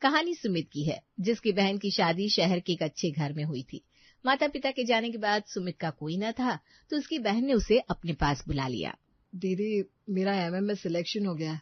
कहानी सुमित की है, जिसकी बहन की शादी शहर के एक अच्छे घर में हुई थी। माता पिता के जाने के बाद सुमित का कोई न था, तो उसकी बहन ने उसे अपने पास बुला लिया। दीदी, मेरा एमएम में सिलेक्शन हो गया है।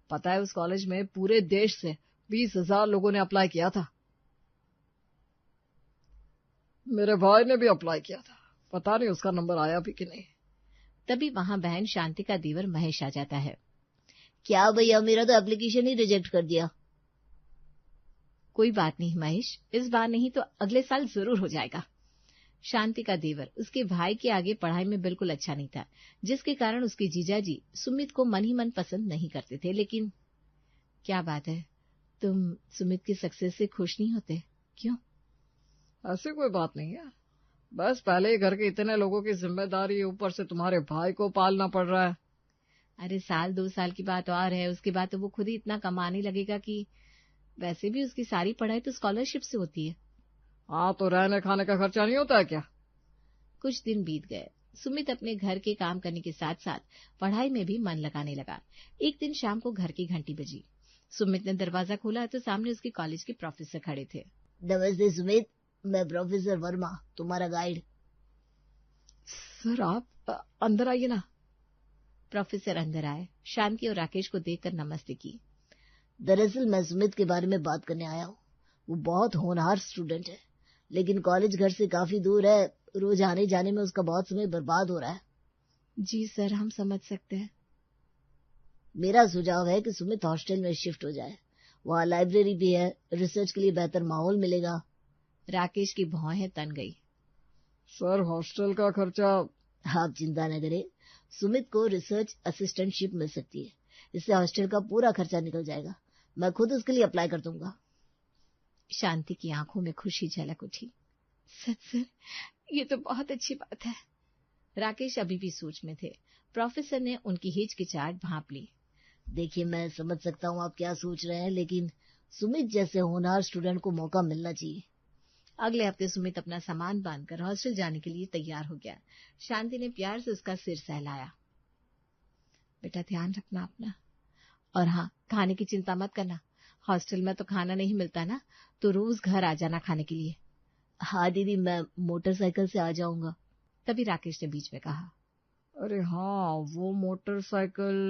पता है, उस कॉलेज में पूरे देश से 20,000 लोगों ने अप्लाई किया था। मेरे भाई ने भी अप्लाई किया था, पता नहीं उसका नंबर आया भी कि नहीं। तभी वहां बहन शांति का देवर महेश आ जाता है। क्या भैया, मेरा तो एप्लीकेशन ही रिजेक्ट कर दिया। कोई बात नहीं महेश, इस बार नहीं तो अगले साल जरूर हो जाएगा। शांति का देवर उसके भाई के आगे पढ़ाई में बिल्कुल अच्छा नहीं था, जिसके कारण उसके जीजाजी सुमित को मन ही मन पसंद नहीं करते थे। लेकिन क्या बात है, तुम सुमित की सक्सेस से खुश नहीं होते? क्यों? ऐसी कोई बात नहीं है, बस पहले ही घर के इतने लोगों की जिम्मेदारी, ऊपर से तुम्हारे भाई को पालना पड़ रहा है। अरे 1-2 साल की बात और है, उसके बाद तो वो खुद ही इतना कमाने लगेगा कि वैसे भी उसकी सारी पढ़ाई तो स्कॉलरशिप से होती है। हाँ, तो रहने खाने का खर्चा नहीं होता है क्या? कुछ दिन बीत गए। सुमित अपने घर के काम करने के साथ साथ पढ़ाई में भी मन लगाने लगा। एक दिन शाम को घर की घंटी बजी। सुमित ने दरवाजा खोला तो सामने उसके कॉलेज के प्रोफेसर खड़े थे। नमस्ते सुमित, मैं प्रोफेसर वर्मा, तुम्हारा गाइड। सर, आप अंदर आइए ना। प्रोफेसर अंदर आए। शांति और राकेश को देखकर नमस्ते की। दरअसल मैं सुमित के बारे में बात करने आया हूँ। वो बहुत होनहार स्टूडेंट है, लेकिन कॉलेज घर से काफी दूर है। रोज आने जाने में उसका बहुत समय बर्बाद हो रहा है। जी सर, हम समझ सकते हैं। मेरा सुझाव है कि सुमित हॉस्टल में शिफ्ट हो जाए। वहाँ लाइब्रेरी भी है, रिसर्च के लिए बेहतर माहौल मिलेगा। राकेश की भौहें तन गई। सर, हॉस्टल का खर्चा? आप चिंता न करें, सुमित को रिसर्च असिस्टेंटशिप मिल सकती है। इससे हॉस्टल का पूरा खर्चा निकल जाएगा। मैं खुद उसके लिए अप्लाई कर दूंगा। शांति की आंखों में खुशी झलक उठी। सर, ये तो बहुत अच्छी बात है। राकेश अभी भी सोच में थे। प्रोफेसर ने उनकी हिचकिचाहट भांप ली। देखिए, मैं समझ सकता हूँ आप क्या सोच रहे हैं, लेकिन सुमित जैसे होनहार स्टूडेंट को मौका मिलना चाहिए। अगले हफ्ते सुमित अपना सामान बांधकर हॉस्टल जाने के लिए तैयार हो गया। शांति ने प्यार से उसका सिर सहलाया। बेटा, ध्यान रखना अपना, और हाँ, खाने की चिंता मत करना। हॉस्टल में तो खाना नहीं मिलता ना, तो रोज घर आ जाना खाने के लिए। हाँ दीदी, मैं मोटरसाइकिल से आ जाऊंगा। तभी राकेश ने बीच में कहा। अरे हाँ, वो मोटरसाइकिल।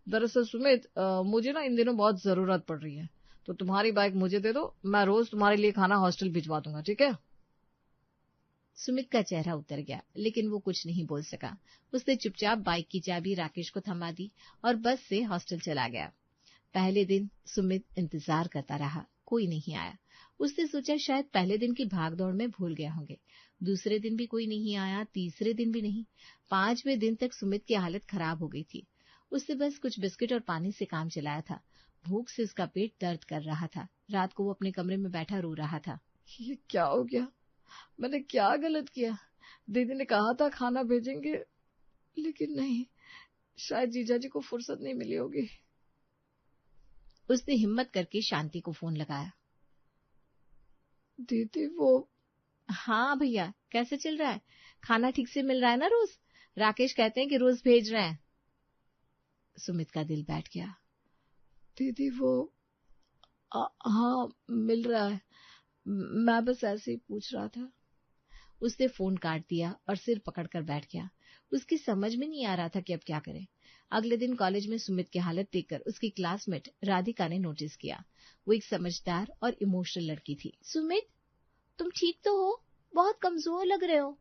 दरअसल सुमित, मुझे ना इन दिनों बहुत जरूरत पड़ रही है, तो तुम्हारी बाइक मुझे दे दो। मैं रोज तुम्हारे लिए खाना हॉस्टल भिजवा दूंगा, ठीक है? सुमित का चेहरा उतर गया, लेकिन वो कुछ नहीं बोल सका। उसने चुपचाप बाइक की चाबी राकेश को थमा दी और बस से हॉस्टल चला गया। पहले दिन सुमित इंतजार करता रहा, कोई नहीं आया। उसने सोचा शायद पहले दिन की भागदौड़ में भूल गए होंगे। दूसरे दिन भी कोई नहीं आया, तीसरे दिन भी नहीं। 5वें दिन तक सुमित की हालत खराब हो गई थी। उसने बस कुछ बिस्किट और पानी से काम चलाया था। भूख से उसका पेट दर्द कर रहा था। रात को वो अपने कमरे में बैठा रो रहा था। ये क्या हो गया? मैंने क्या गलत किया? दीदी ने कहा था खाना भेजेंगे, लेकिन नहीं, शायद जीजाजी को फुर्सत नहीं मिली होगी। उसने हिम्मत करके शांति को फोन लगाया। दीदी, वो? हाँ भैया, कैसे चल रहा है? खाना ठीक से मिल रहा है ना रोज? राकेश कहते हैं कि रोज भेज रहे हैं। सुमित का दिल बैठ गया। दीदी, वो हाँ, मिल रहा है। मैं बस ऐसे ही पूछ रहा था। उसने फोन काट दिया और सिर पकड़कर बैठ गया। उसकी समझ में नहीं आ रहा था कि अब क्या करे। अगले दिन कॉलेज में सुमित की हालत देखकर उसकी क्लासमेट राधिका ने नोटिस किया। वो एक समझदार और इमोशनल लड़की थी। सुमित, तुम ठीक तो हो? बहुत कमजोर लग रहे हो।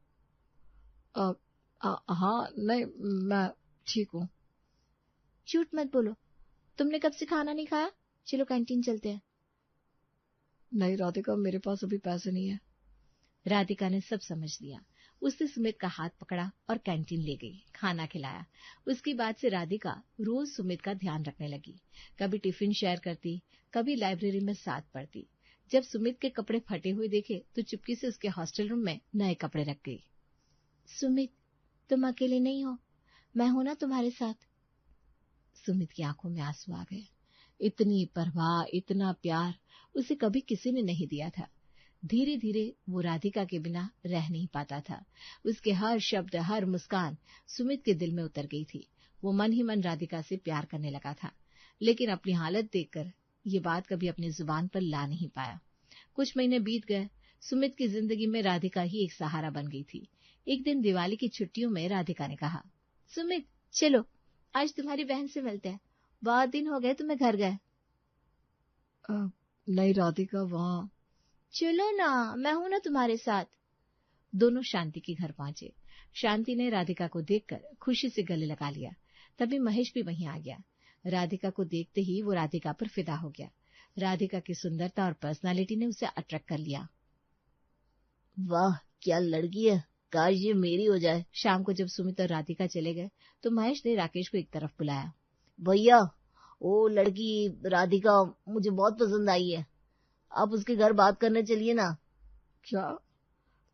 हाँ, नहीं, मैं ठीक हूँ। झूठ मत बोलो, तुमने कब से खाना नहीं खाया? चलो कैंटीन चलते हैं। नहीं राधिका, मेरे पास अभी पैसे नहीं है। राधिका ने सब समझ लिया। उसने सुमित का हाथ पकड़ा और कैंटीन ले गई, खाना खिलाया। उसके बाद से राधिका रोज सुमित का ध्यान रखने लगी। कभी टिफिन शेयर करती, कभी लाइब्रेरी में साथ पढ़ती। जब सुमित के कपड़े फटे हुए देखे तो चुपके से उसके हॉस्टल रूम में नए कपड़े रख गई। सुमित, तुम अकेले नहीं हो, मैं हूं ना तुम्हारे साथ। सुमित की आंखों में आंसू आ गए। इतनी परवाह, इतना प्यार उसे कभी किसी ने नहीं दिया था। धीरे धीरे वो राधिका के बिना रह नहीं पाता था। उसके हर शब्द, हर मुस्कान सुमित के दिल में उतर गई थी। वो मन ही मन राधिका से प्यार करने लगा था, लेकिन अपनी हालत देखकर ये बात कभी अपनी जुबान पर ला नहीं पाया। कुछ महीने बीत गए। सुमित की जिंदगी में राधिका ही एक सहारा बन गई थी। एक दिन दिवाली की छुट्टियों में राधिका ने कहा, सुमित चलो आज तुम्हारी बहन से मिलते हैं, बहुत दिन हो गए तुम्हें घर गए। नहीं राधिका, वहाँ चलो ना, मैं हूं ना तुम्हारे साथ। दोनों शांति के घर पहुंचे। शांति ने राधिका को देखकर खुशी से गले लगा लिया। तभी महेश भी वहीं आ गया। राधिका को देखते ही वो राधिका पर फिदा हो गया। राधिका की सुंदरता और पर्सनालिटी ने उसे अट्रैक्ट कर लिया। वाह क्या लड़की है, काश ये मेरी हो जाए। शाम को जब सुमित और राधिका चले गए तो महेश ने राकेश को एक तरफ बुलाया। भैया, वो लड़की राधिका मुझे बहुत पसंद आई है, आप उसके घर बात करने चलिए ना। क्या?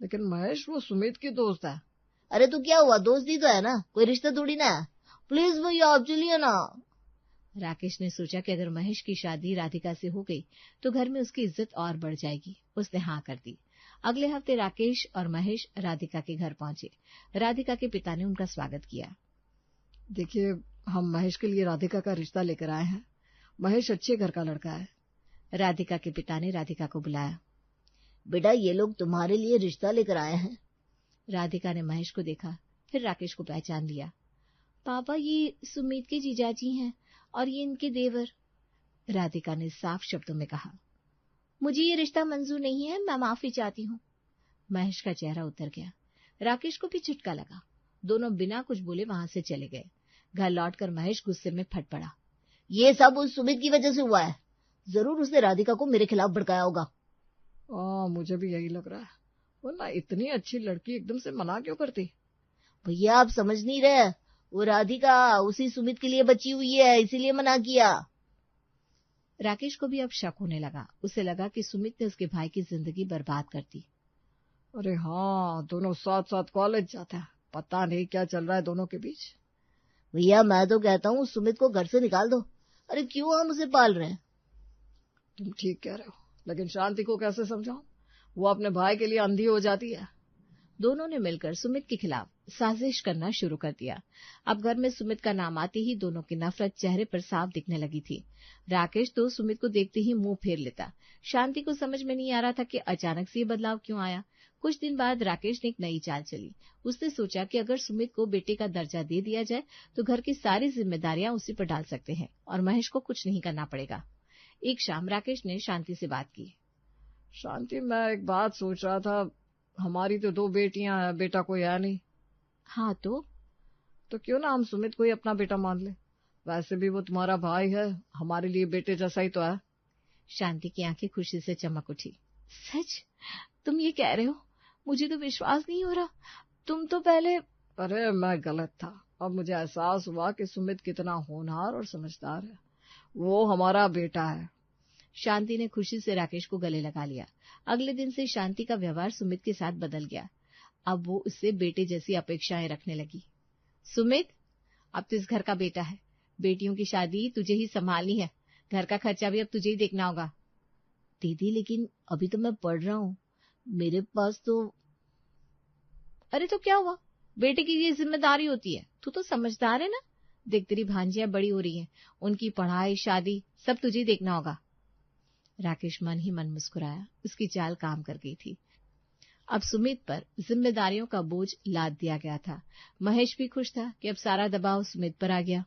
लेकिन महेश वो सुमित की दोस्त है। अरे तो क्या हुआ, दोस्ती तो है ना, कोई रिश्ता थोड़ी ना है। प्लीज भैया आप चलिए ना। राकेश ने सोचा कि अगर महेश की शादी राधिका से हो गई तो घर में उसकी इज्जत और बढ़ जाएगी। उसने हाँ कर दी। अगले हफ्ते राकेश और महेश राधिका के घर पहुंचे। राधिका के पिता ने उनका स्वागत किया। देखिए, हम महेश के लिए राधिका का रिश्ता लेकर आए हैं। महेश अच्छे घर का लड़का है। राधिका के पिता ने राधिका को बुलाया। बेटा ये लोग तुम्हारे लिए रिश्ता लेकर आए हैं। राधिका ने महेश को देखा, फिर राकेश को पहचान लिया। पापा, ये सुमित के जीजाजी हैं और ये इनके देवर। राधिका ने साफ शब्दों में कहा, मुझे ये रिश्ता मंजूर नहीं है, मैं माफी चाहती हूँ। महेश का चेहरा उतर गया। राकेश को भी झटका लगा। दोनों बिना कुछ बोले वहां से चले गए। घर लौटकर महेश गुस्से में फट पड़ा। ये सब उस सुमित की वजह से हुआ है, जरूर उसने राधिका को मेरे खिलाफ भड़काया होगा। मुझे भी यही लग रहा है, वरना इतनी अच्छी लड़की एकदम से मना क्यों करती। भैया आप समझ नहीं रहे, वो राधिका उसी सुमित के लिए बची हुई है, इसीलिए मना किया। राकेश को भी अब शक होने लगा। उसे लगा कि सुमित ने उसके भाई की जिंदगी बर्बाद कर दी। अरे हाँ, दोनों साथ साथ कॉलेज जाते हैं, पता नहीं क्या चल रहा है दोनों के बीच। भैया मैं तो कहता हूँ सुमित को घर से निकाल दो। अरे क्यों हम उसे पाल रहे हैं। तुम ठीक कह रहे हो, लेकिन शांति को कैसे समझाऊं, वो अपने भाई के लिए अंधी हो जाती है। दोनों ने मिलकर सुमित के खिलाफ साजिश करना शुरू कर दिया। अब घर में सुमित का नाम आते ही दोनों की नफरत चेहरे पर साफ दिखने लगी थी। राकेश तो सुमित को देखते ही मुंह फेर लेता। शांति को समझ में नहीं आ रहा था कि अचानक से ये बदलाव क्यों आया। कुछ दिन बाद राकेश ने एक नई चाल चली। उसने सोचा कि अगर सुमित को बेटे का दर्जा दे दिया जाए तो घर की सारी जिम्मेदारियां उसी पर डाल सकते हैं और महेश को कुछ नहीं करना पड़ेगा। एक शाम राकेश ने शांति से बात की। शांति, मैं एक बात सोच रहा था, हमारी तो 2 बेटियां हैं, बेटा कोई है नहीं। हाँ तो क्यों ना हम सुमित को ही अपना बेटा मान ले। वैसे भी वो तुम्हारा भाई है, हमारे लिए बेटे जैसा ही तो है। शांति की आंखें खुशी से चमक उठी। सच? तुम ये कह रहे हो? मुझे तो विश्वास नहीं हो रहा। तुम तो पहले। अरे मैं गलत था। अब मुझे एहसास हुआ कि सुमित कितना होनहार और समझदार है। वो हमारा बेटा है। शांति ने खुशी से राकेश को गले लगा लिया। अगले दिन से शांति का व्यवहार सुमित के साथ बदल गया। अब वो उससे बेटे जैसी अपेक्षाएं रखने लगी। सुमित, अब तो इस घर का बेटा है। बेटियों की शादी तुझे ही संभालनी है। घर का खर्चा भी अब तुझे ही देखना होगा। दीदी लेकिन अभी तो मैं पढ़ रहा हूँ, मेरे पास तो। अरे तो क्या हुआ, बेटे की ये जिम्मेदारी होती है। तू तो समझदार है ना। देख तेरी भांजियां बड़ी हो रही हैं, उनकी पढ़ाई शादी सब तुझे ही देखना होगा। राकेश मन ही मन मुस्कुराया। उसकी चाल काम कर गई थी। अब सुमित पर जिम्मेदारियों का बोझ लाद दिया गया था। महेश भी खुश था कि अब सारा दबाव सुमित पर आ गया।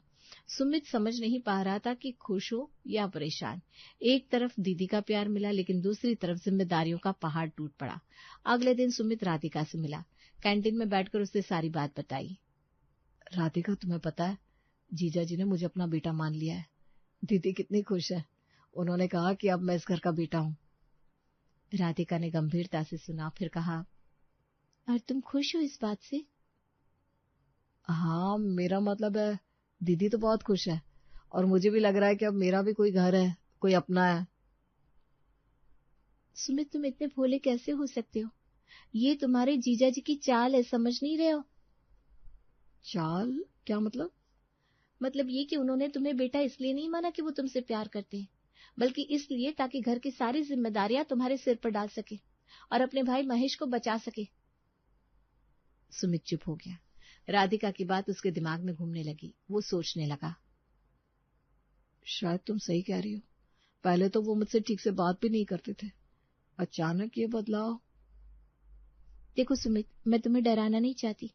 सुमित समझ नहीं पा रहा था कि खुश हो या परेशान। एक तरफ दीदी का प्यार मिला, लेकिन दूसरी तरफ जिम्मेदारियों का पहाड़ टूट पड़ा। अगले दिन सुमित राधिका से मिला। कैंटीन में बैठकर उसने सारी बात बताई। राधिका, तुम्हें पता है, जीजा जी ने मुझे अपना बेटा मान लिया है। दीदी कितनी खुश है। उन्होंने कहा कि अब मैं इस घर का बेटा हूँ। राधिका ने गंभीरता से सुना, फिर कहा, और तुम खुश हो इस बात से? हाँ, मेरा मतलब है, दीदी तो बहुत खुश है और मुझे भी लग रहा है कि अब मेरा भी कोई घर है, कोई अपना है। सुमित, तुम इतने भोले कैसे हो सकते हो? ये तुम्हारे जीजा जी की चाल है, समझ नहीं रहे हो? चाल? क्या मतलब? मतलब ये कि उन्होंने तुम्हें बेटा इसलिए नहीं माना कि वो तुमसे प्यार करते हैं, बल्कि इसलिए ताकि घर की सारी जिम्मेदारियां तुम्हारे सिर पर डाल सके और अपने भाई महेश को बचा सके। सुमित चुप हो गया। राधिका की बात उसके दिमाग में घूमने लगी। वो सोचने लगा, शायद तुम सही कह रही हो, पहले तो वो मुझसे ठीक से बात भी नहीं करते थे, अचानक ये बदलाव। देखो सुमित, मैं तुम्हें डराना नहीं चाहती,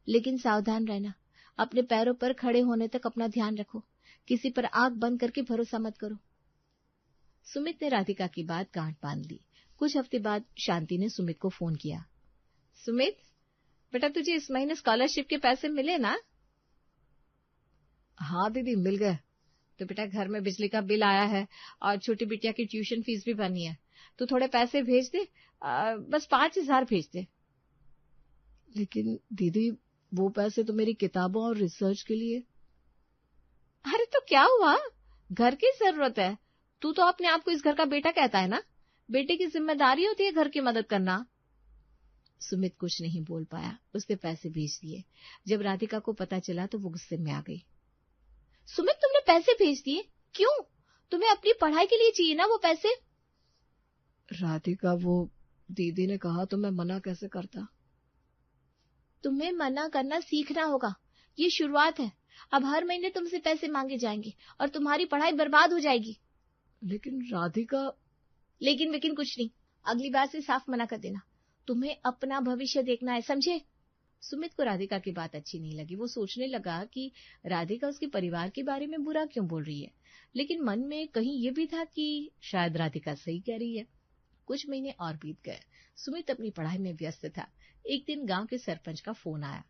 लेकिन सावधान रहना। अपने पैरों पर खड़े होने तक अपना ध्यान रखो। किसी पर आंख बंद करके भरोसा मत करो। सुमित ने राधिका की बात गांठ बांध ली। कुछ हफ्ते बाद शांति ने सुमित को फोन किया। सुमित बेटा, तुझे इस महीने स्कॉलरशिप के पैसे मिले ना? हाँ दीदी, मिल गए। तो बेटा, घर में बिजली का बिल आया है और छोटी बिटिया की ट्यूशन फीस भी भरनी है। तो थोड़े पैसे भेज दे, बस 5,000 भेज दे। लेकिन दीदी, वो पैसे तो मेरी किताबों और रिसर्च के लिए। अरे तो क्या हुआ, घर की जरूरत है। तू तो अपने आप को इस घर का बेटा कहता है ना। बेटे की जिम्मेदारी होती है घर की मदद करना। सुमित कुछ नहीं बोल पाया। उसने पैसे भेज दिए। जब राधिका को पता चला तो वो गुस्से में आ गई। सुमित, तुमने पैसे भेज दिए? क्यों? तुम्हें अपनी पढ़ाई के लिए चाहिए ना वो पैसे। राधिका, वो दीदी ने कहा तो मैं मना कैसे करता। तुम्हें मना करना सीखना होगा। ये शुरुआत है। अब हर महीने तुमसे पैसे मांगे जाएंगे और तुम्हारी पढ़ाई बर्बाद हो जाएगी। लेकिन राधिका। लेकिन कुछ नहीं। अगली बार से साफ मना कर देना। तुम्हें अपना भविष्य देखना है, समझे? सुमित को राधिका की बात अच्छी नहीं लगी। वो सोचने लगा कि राधिका उसके परिवार के बारे में बुरा क्यों बोल रही है, लेकिन मन में कहीं ये भी था कि शायद राधिका सही कह रही है। कुछ महीने और बीत गए। सुमित अपनी पढ़ाई में व्यस्त था। एक दिन गांव के सरपंच का फोन आया।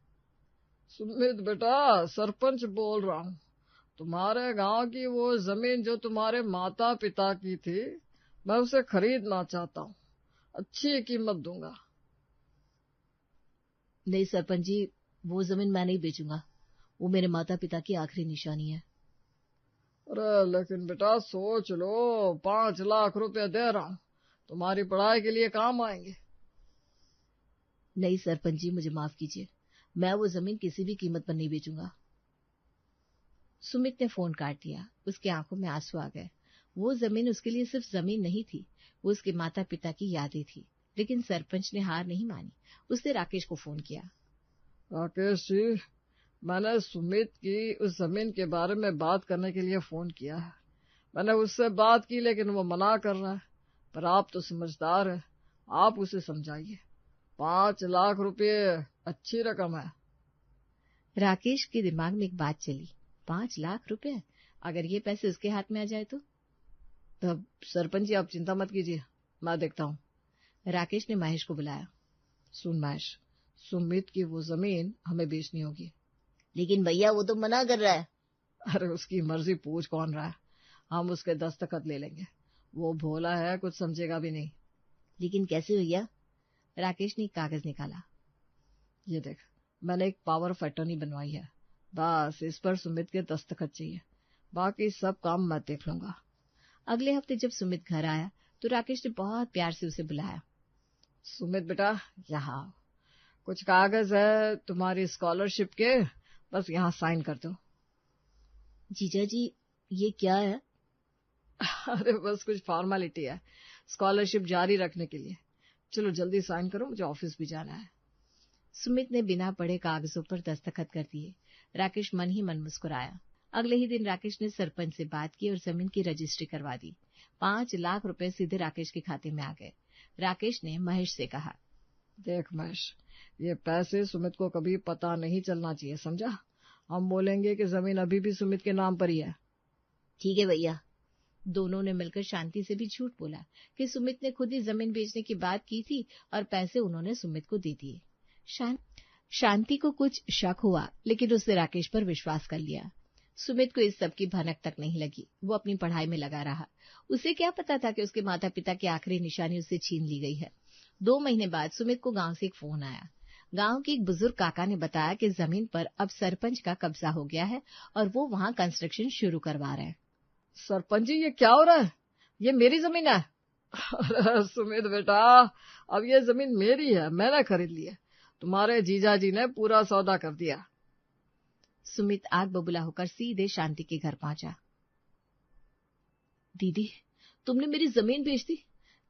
सुमित बेटा, सरपंच बोल रहा हूँ। तुम्हारे गांव की वो जमीन जो तुम्हारे माता पिता की थी, मैं उसे खरीदना चाहता हूँ। अच्छी कीमत दूंगा। नहीं सरपंच जी, वो जमीन मैं नहीं बेचूंगा। वो मेरे माता पिता की आखिरी निशानी है। अरे लेकिन बेटा सोच लो, 5 लाख रुपए दे रहा हूँ, तुम्हारी पढ़ाई के लिए काम आएंगे। नहीं सरपंच जी, मुझे माफ कीजिए, मैं वो जमीन किसी भी कीमत पर नहीं बेचूंगा। सुमित ने फोन काट दिया। उसकी आंखों में आंसू आ गए। वो जमीन उसके लिए सिर्फ जमीन नहीं थी, वो उसके माता पिता की यादें थी। लेकिन सरपंच ने हार नहीं मानी। उसने राकेश को फोन किया। राकेश जी, मैंने सुमित की उस जमीन के बारे में बात करने के लिए फोन किया है। मैंने उससे बात की, लेकिन वो मना कर रहा है। पर आप तो समझदार है, आप उसे समझाइए। 5 लाख रुपए अच्छी रकम है। राकेश के दिमाग में एक बात चली। 5 लाख रुपए? अगर ये पैसे उसके हाथ में आ जाए तो सरपंच जी, आप चिंता मत कीजिए, मैं देखता हूँ। राकेश ने महेश को बुलाया। सुन महेश, सुमित की वो जमीन हमें बेचनी होगी। लेकिन भैया, वो तो मना कर रहा है। अरे उसकी मर्जी पूछ कौन रहा है, हम उसके दस्तखत ले लेंगे। वो भोला है, कुछ समझेगा भी नहीं। लेकिन कैसे भैया? राकेश ने एक कागज निकाला। ये देख, मैंने एक पावर ऑफ अटॉर्नी बनवाई है। बस इस पर सुमित के दस्तखत चाहिए, बाकी सब काम मैं देख लूंगा। अगले हफ्ते जब सुमित घर आया तो राकेश ने बहुत प्यार से उसे बुलाया। सुमित बेटा, यहाँ कुछ कागज है तुम्हारी स्कॉलरशिप के, बस यहाँ साइन कर दो। जीजा जी, ये क्या है? अरे बस कुछ फॉर्मेलिटी है, स्कॉलरशिप जारी रखने के लिए। चलो जल्दी साइन करो, मुझे ऑफिस भी जाना है। सुमित ने बिना पढ़े कागजों पर दस्तखत कर दिए। राकेश मन ही मन मुस्कुराया। अगले ही दिन राकेश ने सरपंच से बात की और जमीन की रजिस्ट्री करवा दी। 5 लाख रुपए सीधे राकेश के खाते में आ गए। राकेश ने महेश से कहा, देख महेश, ये पैसे सुमित को कभी पता नहीं चलना चाहिए, समझा? हम बोलेंगे कि जमीन अभी भी सुमित के नाम पर ही है। ठीक है भैया। दोनों ने मिलकर शांति से भी झूठ बोला कि सुमित ने खुद ही जमीन बेचने की बात की थी और पैसे उन्होंने सुमित को दे दिए। शांति को कुछ शक हुआ, लेकिन उसने राकेश पर विश्वास कर लिया। सुमित को इस सब की भनक तक नहीं लगी। वो अपनी पढ़ाई में लगा रहा। उसे क्या पता था कि उसके माता पिता की आखिरी निशानी उससे छीन ली गई है। 2 महीने बाद सुमित को गांव से एक फोन आया। गांव के एक बुजुर्ग काका ने बताया कि जमीन पर अब सरपंच का कब्जा हो गया है और वो वहां कंस्ट्रक्शन शुरू करवा रहे हैं। सरपंच जी, ये क्या हो रहा है? ये मेरी जमीन है। अरे सुमित बेटा, अब ये जमीन मेरी है, मैंने खरीद ली है। तुम्हारे जीजा जी ने पूरा सौदा कर दिया। सुमित आग बबूला होकर सीधे शांति के घर पहुंचा। दीदी, तुमने मेरी जमीन बेच दी?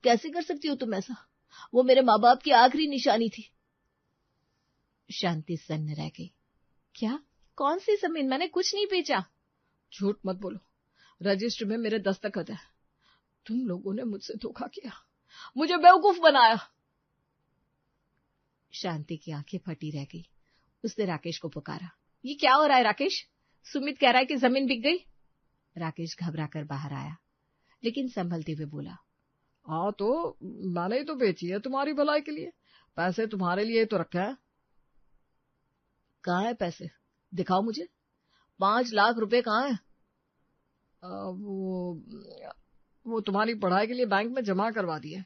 कैसे कर सकती हो तुम ऐसा? वो मेरे माँ बाप की आखिरी निशानी थी। शांति सन्न रह गई। क्या? कौन सी जमीन? मैंने कुछ नहीं बेचा। झूठ मत बोलो, रजिस्टर में मेरे दस्तखत है। तुम लोगों ने मुझसे धोखा किया, मुझे बेवकूफ बनाया। शांति की आंखें फटी रह गई। उसने राकेश को पुकारा, ये क्या हो रहा है राकेश? सुमित कह रहा है कि जमीन बिक गई। राकेश घबराकर बाहर आया, लेकिन संभलते हुए बोला, हाँ तो मैंने ही तो बेची है तुम्हारी भलाई के लिए, पैसे तुम्हारे लिए तो रखे हैं। कहाँ है पैसे? दिखाओ मुझे। 5 लाख रुपए कहाँ है? वो तुम्हारी पढ़ाई के लिए बैंक में जमा करवा दिए।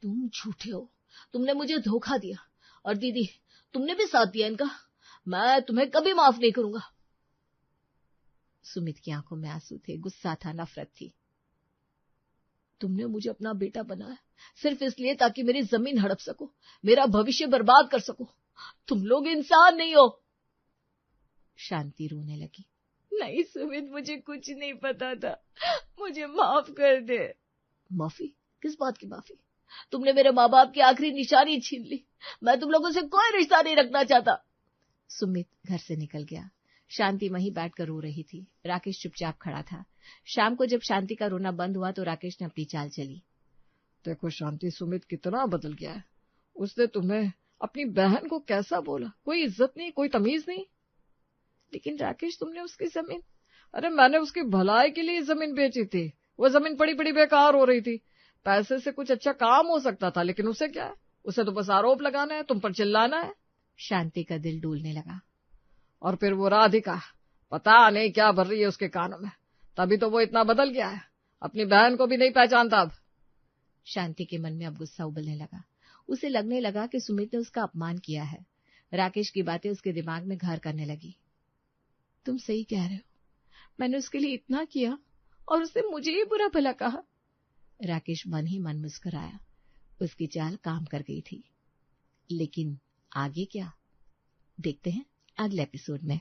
तुम झूठे हो, तुमने मुझे धोखा दिया। और दीदी, तुमने भी साथ दिया इनका। मैं तुम्हें कभी माफ नहीं करूंगा। सुमित की आंखों में आंसू थे, गुस्सा था, नफरत थी। तुमने मुझे अपना बेटा बनाया सिर्फ इसलिए ताकि मेरी जमीन हड़प सको, मेरा भविष्य बर्बाद कर सको। तुम लोग इंसान नहीं हो। शांति रोने लगी। नहीं सुमित, मुझे कुछ नहीं पता था, मुझे माफ कर दे। माफी? किस बात की माफी? तुमने मेरे माँ बाप की आखिरी निशानी छीन ली। मैं तुम लोगों से कोई रिश्ता नहीं रखना चाहता। सुमित घर से निकल गया। शांति वहीं बैठकर रो रही थी। राकेश चुपचाप खड़ा था। शाम को जब शांति का रोना बंद हुआ तो राकेश ने अपनी चाल चली। देखो शांति, सुमित कितना बदल गया है। उसने तुम्हें अपनी बहन को कैसा बोला, कोई इज्जत नहीं, कोई तमीज नहीं। लेकिन राकेश, तुमने उसकी जमीन। अरे मैंने उसकी भलाई के लिए जमीन बेची थी। वो जमीन पड़ी पड़ी बेकार हो रही थी। पैसे से कुछ अच्छा काम हो सकता था, लेकिन उसे क्या है, उसे तो बस आरोप लगाना है, तुम पर चिल्लाना है। शांति का दिल डूलने लगा। और फिर वो राधिका, पता नहीं क्या भर रही है उसके कानों में, तभी तो वो इतना बदल गया है। अपनी बहन को भी नहीं पहचानता अब। शांति के मन में अब गुस्सा उबलने लगा। उसे लगने लगा कि सुमित ने उसका अपमान किया है। राकेश की बातें उसके दिमाग में घर करने लगी। तुम सही कह रहे हो, मैंने उसके लिए इतना किया और उसने मुझे ही बुरा भला कहा। राकेश मन ही मन मुस्कुराया। उसकी चाल काम कर गई थी। लेकिन आगे क्या, देखते हैं अगले एपिसोड में।